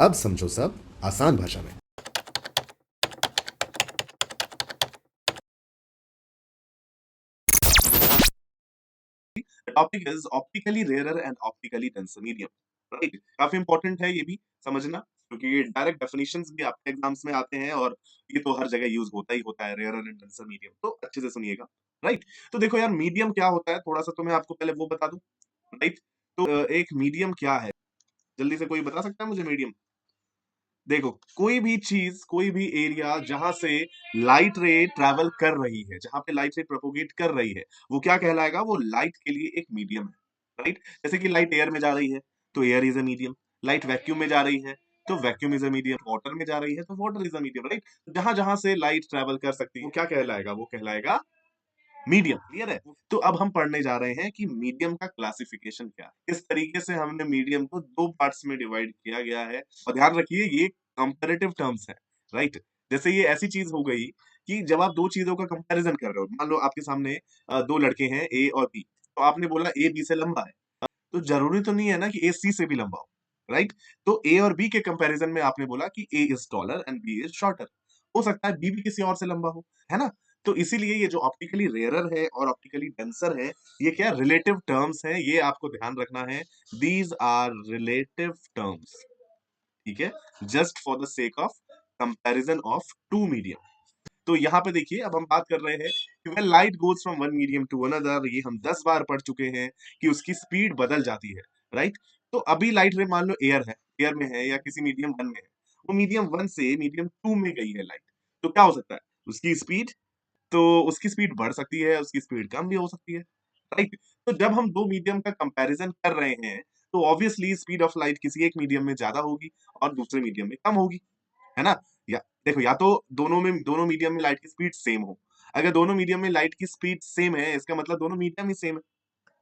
अब समझो सब आसान भाषा में। Topic is optically rarer and optically denser medium. Right, काफी इंपॉर्टेंट है ये भी समझना, क्योंकि ये डायरेक्ट डेफिनेशंस भी आपके एग्जाम्स में आते हैं और ये तो हर जगह यूज होता है रेयरर एंड डेंसर मीडियम, तो अच्छे से सुनिएगा। राइट, तो देखो यार, मीडियम क्या होता है, थोड़ा सा तो मैं आपको पहले वो बता दूं। राइट, तो एक मीडियम क्या है, जल्दी से कोई बता सकता है मुझे मीडियम? देखो, कोई भी चीज, कोई भी एरिया जहां से लाइट रे ट्रैवल कर रही है, जहां पे लाइट रे प्रोपोगेट कर रही है, वो क्या कहलाएगा? वो लाइट के लिए एक मीडियम है। राइट, जैसे कि लाइट एयर में जा रही है तो air is a medium, light vacuum में जा रही है तो vacuum is a medium, water में जा रही है तो water is a medium. Right, जहां जहां से लाइट ट्रैवल कर सकती है वो क्या कहलाएगा? वो कहलाएगा मीडियम। क्लियर है? तो अब हम पढ़ने जा रहे हैं कि मीडियम का क्लासिफिकेशन क्या है, इस तरीके से हमने मीडियम को दो पार्ट्स में डिवाइड किया गया है। और ध्यान रखिए, ये कंपैरेटिव टर्म्स है। राइट, जैसे ये ऐसी चीज हो गई कि जब आप दो चीजों का कंपैरिजन कर रहे हो, मान लो आपके सामने दो लड़के हैं, ए और बी, तो आपने बोला ए बी से लंबा है, तो जरूरी तो नहीं है ना कि ए सी से भी लंबा हो। राइट, तो ए और बी के कंपैरिजन में आपने बोला कि A is taller and B is shorter, हो सकता है बी भी किसी और से लंबा हो, है ना? तो इसीलिए ये जो ऑप्टिकली रेयरर है और ऑप्टिकली डेंसर है, ये क्या रिलेटिव टर्म्स है, ये आपको ध्यान रखना है। दीज आर रिलेटिव टर्म्स, ठीक है, just for the sake of comparison of two medium. तो यहाँ पे देखिए, अब हम बात कर रहे हैं कि when light goes from one medium to another, ये हम 10 बार पढ़ चुके हैं कि उसकी स्पीड बदल जाती है। राइट, तो अभी लाइट रे मान लो एयर है, एयर में है या किसी मीडियम वन में है, वो मीडियम वन से मीडियम टू में गई है लाइट, तो क्या हो सकता है? उसकी स्पीड, तो उसकी स्पीड बढ़ सकती है, उसकी स्पीड कम भी हो सकती है। राइट, तो जब हम दो मीडियम का कंपैरिजन कर रहे हैं, तो ऑब्वियसली स्पीड ऑफ लाइट किसी एक मीडियम में ज्यादा होगी और दूसरे मीडियम में कम होगी, है ना? या देखो, या तो दोनों मीडियम में लाइट की स्पीड सेम हो। अगर दोनों मीडियम में लाइट की स्पीड सेम है, इसका मतलब दोनों मीडियम ही सेम है।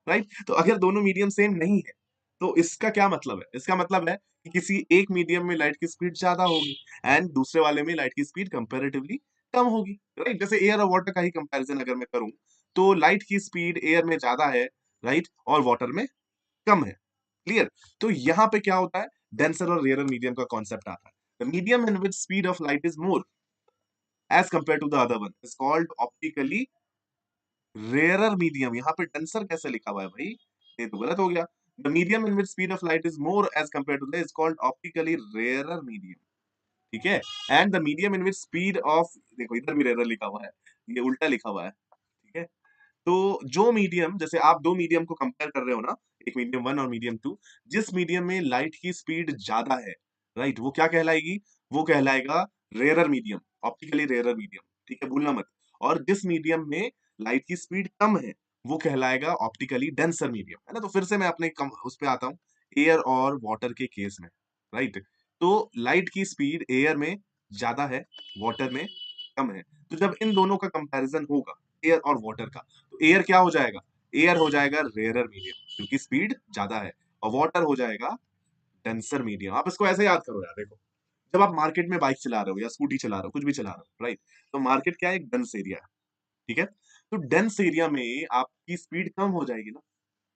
राइट, तो अगर दोनों मीडियम सेम नहीं है, तो इसका क्या मतलब है? इसका मतलब है कि किसी एक मीडियम में लाइट की स्पीड ज्यादा होगी एंड दूसरे वाले में लाइट की स्पीड कंपैरेटिवली कम होगी। राइट, जैसे एयर और वाटर का ही कंपैरिजन अगर मैं करूं, तो लाइट की स्पीड एयर में ज्यादा है, राइट, और वाटर में कम है। क्लियर? तो यहाँ पे क्या होता है, डेंसर और रेयर मीडियम का कॉन्सेप्ट आता है। The medium in which speed of light is more as compare to the other one is called optically rarer medium. यहाँ पे डेंसर कैसे लिखा हुआ है भाई? ये तो गलत हो गया। The medium in which speed of light is more as compare to the is called optically rarer medium. ठीक है, and the medium in which speed of, देखो इधर भी रेयरर लिखा हुआ है, ये उल्टा लिखा हुआ है। ठीक है, तो जो मीडियम, जैसे आप दो मीडियम को कंपेयर कर रहे हो ना, एक मीडियम वन और मीडियम टू, जिस मीडियम में लाइट की स्पीड ज्यादा है, राइट, वो क्या कहलाएगी? वो कहलाएगा rarer medium, optically rarer medium. ठीक है, भूलना मत। और जिस मीडियम में लाइट की स्पीड कम है, वो कहलाएगा ऑप्टिकली डेंसर मीडियम, है ना? तो फिर से मैं अपने उस पे आता हूँ, एयर और वाटर के केस में। राइट, तो लाइट की स्पीड एयर में ज्यादा है, वाटर में कम है, तो जब इन दोनों का कंपैरिजन होगा, एयर और वाटर का, तो एयर क्या हो जाएगा? एयर हो जाएगा रेयरर मीडियम क्योंकि स्पीड ज्यादा है, और वाटर हो जाएगा डेंसर मीडियम। आप इसको ऐसे याद करो यार, देखो, जब आप मार्केट में बाइक चला रहे हो या स्कूटी चला रहे हो, कुछ भी चला रहे हो, राइट, तो मार्केट क्या है? एक डेंस एरिया है। ठीक है, तो डेंस एरिया में आपकी स्पीड कम हो जाएगी ना,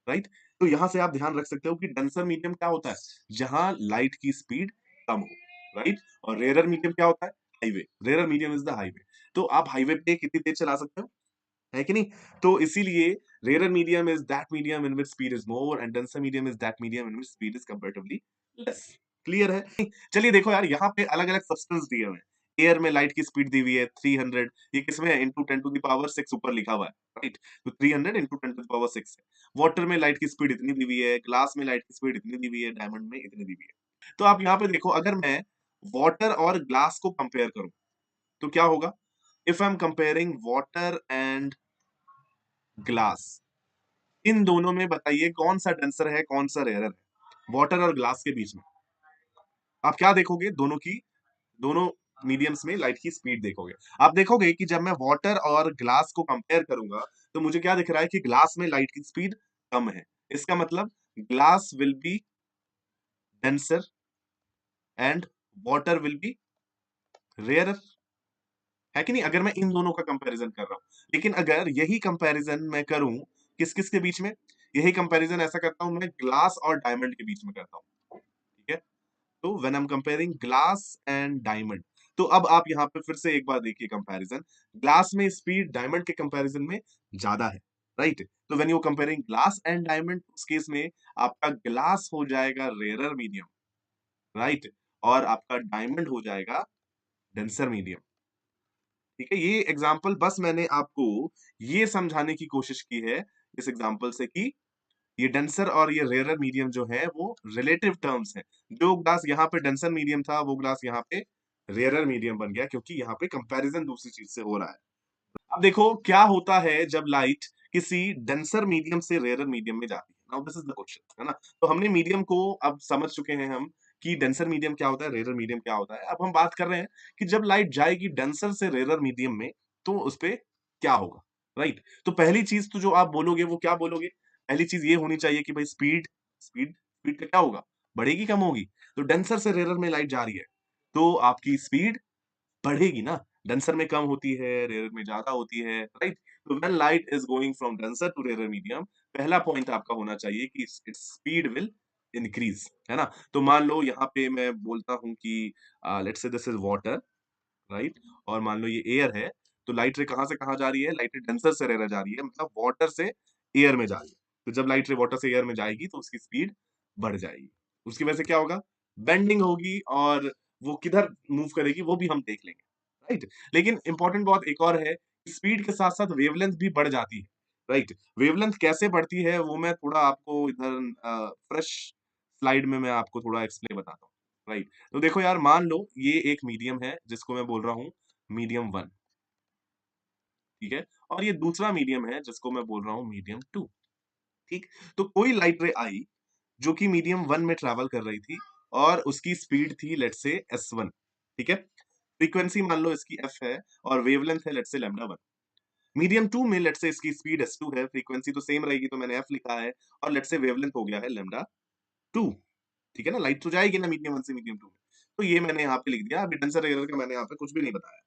राइट? तो यहां से आप ध्यान रख सकते हो कि डेंसर मीडियम क्या होता है? जहां लाइट की स्पीड कम हो, राइट? और रेयरर मीडियम क्या होता है? Highway. Rarer medium is the highway. तो आप हाईवे पे कितनी तेज चला सकते हो, है कि नहीं? तो इसीलिए rarer medium is that medium in which speed is more and denser medium is that medium in which speed is comparatively less. Clear है? चलिए देखो यार, यहाँ पे अलग अलग सब्सटेंस दिए हुए हैं। एयर में लाइट की स्पीड दी हुई है 300, ये किसमें है? इंटू 10 टू द पावर 6 ऊपर लिखा हुआ है, राइट? तो 300 इंटू 10 टू द पावर 6 है। वाटर में लाइट की स्पीड इतनी दी हुई है, ग्लास में लाइट की स्पीड इतनी दी हुई है, डायमंड में इतनी दी हुई है। तो आप यहाँ पे देखो, अगर मैं वाटर और ग्लास को कंपेयर करूं, तो क्या होगा? If I am comparing water and glass, इन दोनों में बताइए कौन सा डेंसर है, कौन सा रेयरर है? वाटर और ग्लास के बीच में आप क्या देखोगे? दोनों मीडियम्स में लाइट की स्पीड देखोगे। आप देखोगे कि जब मैं वाटर और ग्लास को कंपेयर करूंगा, तो मुझे क्या दिख रहा है कि ग्लास में लाइट की स्पीड कम है। इसका मतलब glass will be denser and water will be rarer, है कि नहीं? अगर मैं इन दोनों का कंपैरिजन कर रहा हूं, लेकिन अगर यही कंपैरिजन मैं करूं किस किस के बीच में, यही कंपैरिजन ऐसा करता हूं मैं ग्लास और डायमंड के बीच में करता हूं। ठीक है, तो when I am comparing glass and diamond, तो अब आप यहाँ पे फिर से एक बार देखिए कंपैरिजन, ग्लास में स्पीड डायमंड के कंपैरिजन में ज्यादा है, राइट? तो when you comparing glass and diamond, उस केस में आपका ग्लास हो जाएगा रेयरर मीडियम, राइट? और आपका डायमंड हो जाएगा डेंसर मीडियम। ठीक है, ये एग्जाम्पल बस मैंने आपको ये समझाने की कोशिश की है इस एग्जाम्पल से कि ये डेंसर और ये रेयरर मीडियम जो है वो रिलेटिव टर्म्स है। जो ग्लास यहाँ पे डेंसर मीडियम था वो ग्लास यहाँ पे रेयरर मीडियम बन गया, क्योंकि यहाँ पे कंपैरिजन दूसरी चीज से हो रहा है। अब देखो क्या होता है जब लाइट किसी डेंसर मीडियम से रेयरर मीडियम में जाती है। Now this is the question, है ना? तो हमने मीडियम को अब समझ चुके हैं हम कि डेंसर मीडियम क्या होता है, रेयरर मीडियम क्या होता है। अब हम बात कर रहे हैं कि जब लाइट जाएगी डेंसर से रेयरर मीडियम में तो उस पे क्या होगा, राइट? तो पहली चीज तो जो आप बोलोगे वो क्या बोलोगे? पहली चीज ये होनी चाहिए कि भाई स्पीड स्पीड स्पीड का क्या होगा, बढ़ेगी कम होगी? तो डेंसर से रेयरर में लाइट जा रही है तो आपकी स्पीड बढ़ेगी ना, डेंसर में कम होती है, रेयर में ज्यादा होती है, राइट? तो when light is going from denser to rare medium, पहला पॉइंट आपका होना चाहिए कि इट्स स्पीड विल इंक्रीज, है ना? तो मान लो यहाँ पे मैं बोलता हूँ कि let's say this is water, right? और मान लो ये एयर है, तो लाइट रे कहाँ से कहाँ जा रही है? लाइट रे डेंसर से रेयर जा रही है, मतलब वाटर से एयर में जा रही है। तो जब लाइट रे वाटर से एयर में जाएगी तो उसकी स्पीड बढ़ जाएगी। उसकी वजह से क्या होगा? बेंडिंग होगी, और वो किधर मूव करेगी वो भी हम देख लेंगे, राइट? लेकिन इंपॉर्टेंट बात एक और है, स्पीड के साथ साथ वेवलेंथ भी बढ़ जाती है, राइट? वेवलेंथ कैसे बढ़ती है वो मैं थोड़ा आपको इधर फ्रेश स्लाइड में मैं आपको थोड़ा एक्सप्लेन बताता हूँ, राइट? तो देखो यार, मान लो ये एक मीडियम है जिसको मैं बोल रहा हूँ मीडियम वन, ठीक है? और ये दूसरा मीडियम है जिसको मैं बोल रहा हूँ मीडियम टू, ठीक? तो कोई लाइट रे आई जो कि मीडियम वन में ट्रेवल कर रही थी, और उसकी स्पीड थी लेट्स से एस वन, ठीक है? फ्रीक्वेंसी मान लो इसकी एफ है, और वेवलेंथ है let's say lambda one. Medium two में लेट्स से इसकी स्पीड एस टू है, फ्रीक्वेंसी तो सेम रहेगी तो मैंने एफ लिखा है, और लेट्स से वेवलेंथ हो गया है लैम्डा टू, ठीक है ना? लाइट तो जाएगी ना मीडियम वन से मीडियम टू में, तो ये मैंने यहाँ पे लिख दिया। अभी डेंसर एरर का मैंने यहाँ पे कुछ भी नहीं बताया,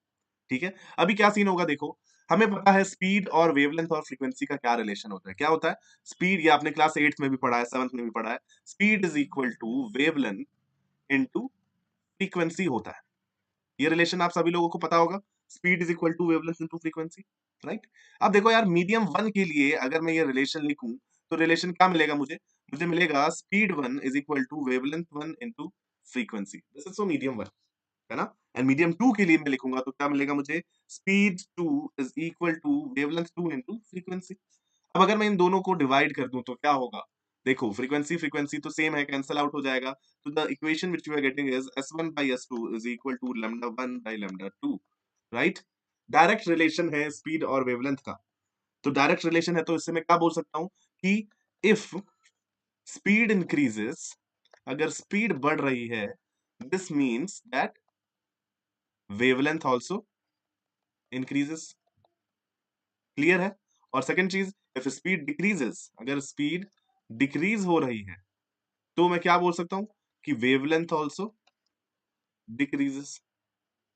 ठीक है? अभी क्या सीन होगा देखो, हमें पता है स्पीड और वेवलेंथ और फ्रीक्वेंसी का क्या रिलेशन होता है। क्या होता है? स्पीड, ये आपने क्लास 8th में भी पढ़ा है, 7th में भी पढ़ा है, speed is equal to wavelength into frequency होता है। ये रिलेशन आप सभी लोगों को पता होगा, speed is equal to wavelength into frequency, right? अब देखो यार, मीडियम वन के लिए अगर मैं ये रिलेशन लिखूं तो रिलेशन क्या मिलेगा मुझे? मुझे मिलेगा speed one is equal to wavelength one into frequency, this is so medium one, है ना? एंड मीडियम टू के लिए मैं लिखूंगा तो क्या मिलेगा मुझे? Speed two is equal to wavelength two into frequency. अब अगर मैं इन दोनों को डिवाइड कर दूं तो क्या होगा? देखो, फ्रीक्वेंसी फ्रीक्वेंसी तो सेम है, कैंसल आउट हो जाएगा। तो the equation which we are getting is S1 by S2 is equal to lambda 1 by lambda 2, right? Direct relation है स्पीड और वेवलेंथ का। तो डायरेक्ट रिलेशन है तो इससे मैं क्या बोल सकता हूं कि इफ स्पीड इंक्रीजेस, अगर स्पीड बढ़ रही है, this means that wavelength also increases. Clear है? और सेकंड चीज, इफ स्पीड डिक्रीजेस, अगर स्पीड डिक्रीज हो रही है तो मैं क्या बोल सकता हूं कि वेवलेंथ आल्सो डिक्रीजेस।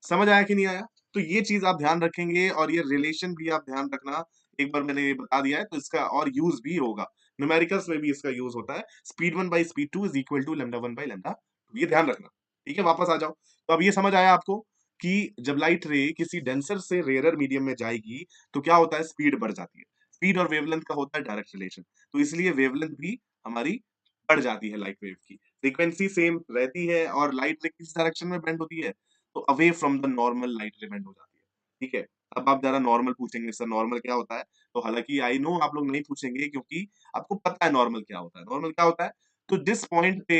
समझ आया कि नहीं आया? तो ये चीज आप ध्यान रखेंगे, और ये रिलेशन भी आप ध्यान रखना। एक बार मैंने ये बता दिया है तो इसका और यूज भी होगा, न्यूमेरिकल्स में भी इसका यूज होता है। Speed one by speed two is equal to lambda one by lambda, ये ध्यान रखना, ठीक है? वापस आ जाओ। तो अब ये समझ आया आपको कि जब लाइट रे किसी डेंसर से रेयरर मीडियम में जाएगी तो क्या होता है? स्पीड बढ़ जाती है। स्पीड और वेवलेंथ का होता है डायरेक्ट रिलेशन, तो इसलिए वेवलेंथ भी हमारी बढ़ जाती है लाइट वेव की। फ्रीक्वेंसी सेम रहती है, और लाइट रे किस डायरेक्शन में बेंड होती है? तो away from the normal light रे बेंड हो जाती है, ठीक है? अब आप जरा नॉर्मल पूछेंगे, सर नॉर्मल क्या होता है? तो हालांकि आई नो आप लोग नहीं पूछेंगे, क्योंकि आपको पता है नॉर्मल क्या होता है। नॉर्मल क्या होता है? तो जिस पॉइंट पे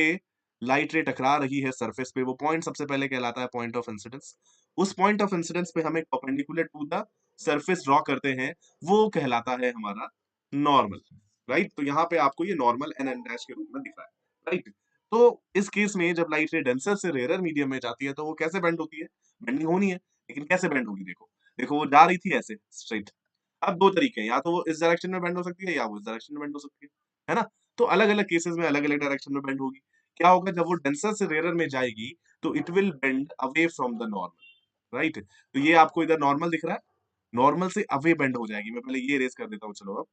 लाइट रे टकरा रही है सरफेस पे, वो पॉइंट सबसे पहले कहलाता है पॉइंट ऑफ इंसिडेंस। उस पॉइंट ऑफ इंसिडेंस पे हम एक perpendicular to the surface draw करते हैं, वो कहलाता है हमारा नॉर्मल, राइट? तो यहाँ पे आपको ये नॉर्मल एन एन डैश के रूप में दिख रहा है, राइट? तो इस केस में जब लाइट रे डेंसर से रेयरर मीडियम में जाती है तो वो कैसे बेंड होती है? बेंडिंग होनी है, लेकिन कैसे बेंड होगी? देखो, देखो वो जा रही थी ऐसे स्ट्रेट। अब दो तरीके हैं, या तो वो इस डायरेक्शन में बेंड हो सकती है या वो इस डायरेक्शन में बेंड हो सकती है ना? तो अलग अलग केसेस में अलग अलग डायरेक्शन में बेंड होगी। क्या होगा जब वो डेंसर से रेयरर में जाएगी? तो it will bend away from the normal, right? तो ये आपको इधर नॉर्मल दिख रहा है, नॉर्मल से अवे बेंड हो जाएगी। मैं पहले ये इरेज कर देता हूँ, चलो अब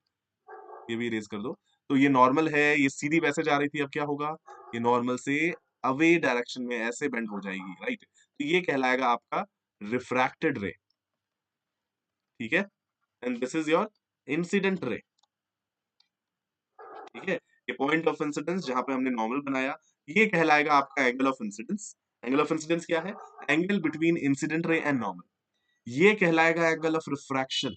ये भी इरेज कर दो। तो ये नॉर्मल है, ये सीधी वैसे जा रही थी, अब क्या होगा? ये नॉर्मल से अवे डायरेक्शन में ऐसे बेंड हो जाएगी, राइट? तो ये कहलाएगा आपका रिफ्रैक्टेड रे, ठीक है? And this is your incident ray, ठीक है? ये पॉइंट ऑफ इंसिडेंस जहां पे हमने नॉर्मल बनाया, ये कहलाएगा आपका angle of incidence. Angle of incidence क्या है? Angle between incident ray and normal. ये कहलाएगा angle of refraction,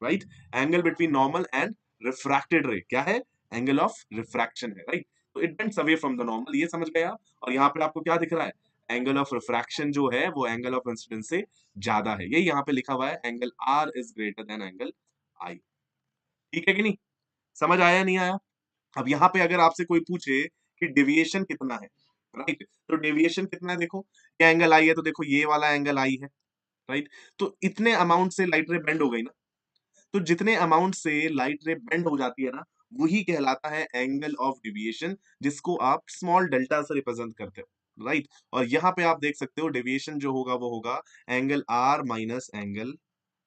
right? Angle between normal and refracted ray क्या है? एंगल ऑफ रिफ्रैक्शन है, राइट? तो it bends away from the normal, ये समझ गए आप? और यहाँ पे आपको क्या दिख रहा है? एंगल ऑफ रिफ्रैक्शन जो है वो एंगल ऑफ इंसिडेंस से ज्यादा है, यही यहाँ पे लिखा हुआ है, angle R is greater than angle I. ठीक है कि नहीं? समझ आया नहीं आया? अब यहाँ पे अगर आपसे कोई पूछे कि डेविएशन कितना है, राइट? तो डेविएशन कितना है, देखो ये एंगल आई है, तो देखो ये वाला एंगल आई है, राइट? तो इतने अमाउंट से लाइट रे बेंड हो गई ना, तो जितने अमाउंट से लाइट रे बेंड हो जाती है ना, वही कहलाता है एंगल ऑफ डेविएशन, जिसको आप स्मॉल डेल्टा से रिप्रेजेंट करते हो, राइट? और यहाँ पे आप देख सकते हो डेविएशन जो होगा वो होगा एंगल आर माइनस एंगल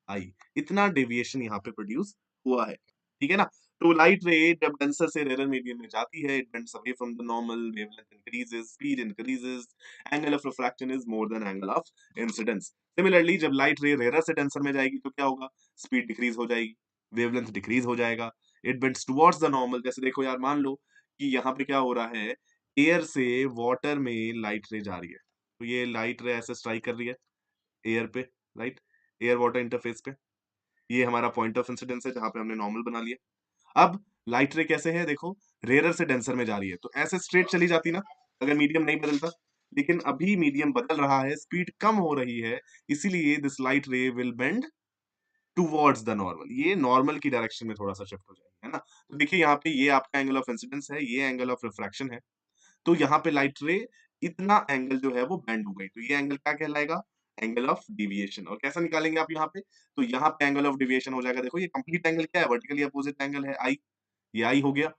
आई। इतना डेविएशन यहाँ पे प्रोड्यूस हुआ है, ठीक है ना? तो लाइट रे जब डेंसर से रेयर मीडियम में जाती है, it bends away from the normal, wavelength increases, speed increases, angle of refraction is more than angle of incidence. Similarly जब लाइट रे रेयर से डेंसर में जाएगी तो क्या होगा? स्पीड डिक्रीज हो जाएगी, वेवलेंथ डिक्रीज हो जाएगा, it bends towards the normal. जैसे देखो यार, मान लो कि यहाँ पे क्या हो रहा है, एयर से वाटर में लाइट रे जा रही है, तो ये लाइट रे ऐसे स्ट्राइक कर रही है एयर पे, राइट? एयर वाटर इंटरफेस पे, ये हमारा पॉइंट ऑफ इंसिडेंस है जहां पे हमने नॉर्मल बना लिया। अब लाइट रे कैसे है, देखो रेयर से डेंसर में जा रही है, तो ऐसे स्ट्रेट चली जाती ना अगर मीडियम नहीं बदलता, लेकिन अभी मीडियम बदल रहा है, स्पीड कम हो रही है, इसीलिए दिस लाइट रे will bend towards the normal, ये नॉर्मल की डायरेक्शन में थोड़ा सा शिफ्ट हो जाएगी, है ना? तो देखिए यहाँ पे ये आपका एंगल ऑफ इंसिडेंस है, ये एंगल ऑफ रिफ्रैक्शन है, तो यहाँ पे लाइट रे इतना एंगल जो है वो बेंड हो गई, तो ये एंगल क्या कहलाएगा? Angle of deviation. और कैसा निकालेंगे आप यहाँ पे? तो यहाँ पे एंगल ऑफ डिविएशन हो जाएगा, देखो ये कंप्लीट एंगल क्या है? वर्टिकली अपोजिट एंगल है आई, ये आई हो गया।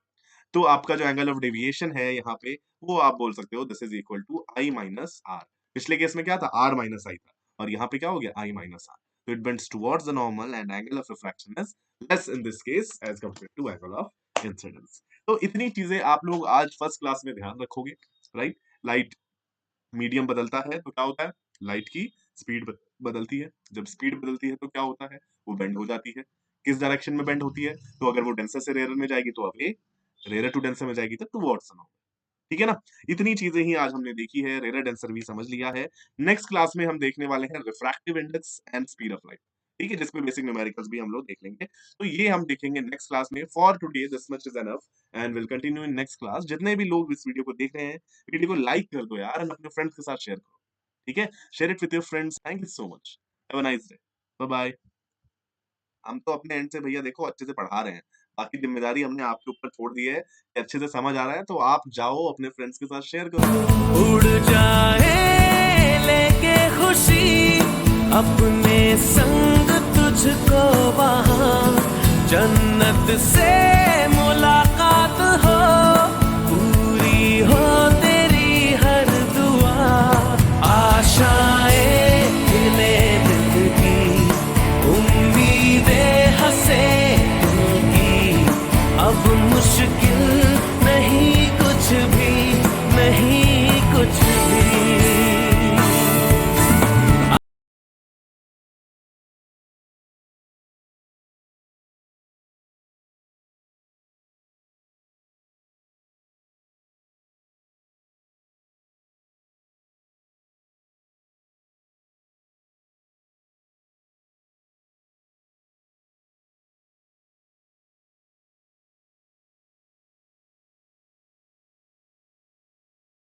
तो आपका जो एंगल ऑफ डेविएशन है यहाँ पे, वो आप बोल सकते हो this is equal to I minus R. पिछले केस में क्या था? आर माइनस आई था, और यहाँ पे क्या हो गया? I minus R. तो it bends towards the normal and angle of refraction is less in this case as compare to angle of incidence. तो इतनी चीजें आप लोग आज फर्स्ट क्लास में ध्यान रखोगे, राइट? लाइट मीडियम बदलता है तो क्या होता है? लाइट की स्पीड बदलती है, जब स्पीड बदलती है तो क्या होता है? वो बेंड हो जाती है। किस डायरेक्शन में बेंड होती है? तो अगर वो डेंसर से रेयर में जाएगी तो अवे, रेयर टू डेंसर में जाएगी तो टुवर्ड्स नॉर्मल, ठीक है ना? इतनी चीजें ही आज हमने देखी है, रेयर डेंसर भी समझ लिया है। नेक्स्ट क्लास में हम देखने वाले हैं refractive index and speed of light, ठीक है, जिसमें बेसिक न्यूमेरिकल्स भी हम लोग देख लेंगे। तो ये हम देखेंगे नेक्स्ट क्लास में। For today this much is enough and will continue in next class. जितने भी लोग इस वीडियो को देख रहे हैं, वीडियो को लाइक कर दो यार, और अपने फ्रेंड्स के साथ शेयर करो, ठीक है? Share it with your friends. Thank you so much, have a nice day, bye bye. हम तो अपने एंड से भैया देखो अच्छे से पढ़ा रहे हैं, बाकी जिम्मेदारी हमने आपके ऊपर छोड़ दी है कि अच्छे से समझ आ रहा है तो आप जाओ अपने फ्रेंड्स के साथ शेयर करो। उड़ जाए लेके खुशी अपने संग तुझको वहां जन्नत से मुला